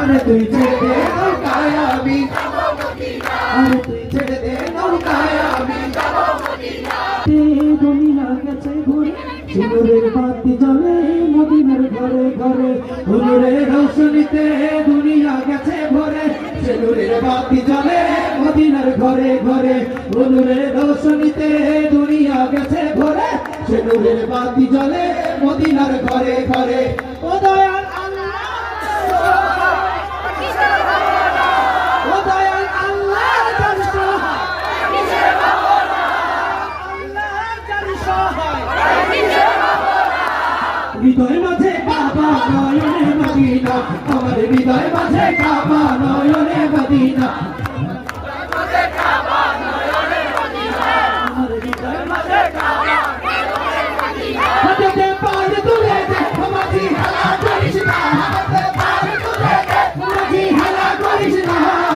আরে তুই ছেড়ে দে নৌকায় আমি যাবো মদিনা, আরে তুই ছেড়ে দে নৌকায় আমি যাবো মদিনা। দুনিয়া গেছে ঘুরে হুজুরের বাতি জ্বলে মদিনার ঘরে ঘরে, হুজুরের রৌশনীতে দুনিয়া গেছে ভরে, হুজুরের বাতি জ্বলে মদিনার ঘরে ঘরে, হুজুরের রৌশনীতে দুনিয়া গেছে ভরে, হুজুরের বাতি জ্বলে মদিনার ঘরে ঘরে। ও দয়াল আল্লাহ, ও দয়াল আল্লাহ জান সহায়, আল্লাহ জান সহায়, হৃদয় মাঝে কাবা নয়নে মদিনা, আমার হৃদয় মাঝে কাবা নয়নে মদিনা।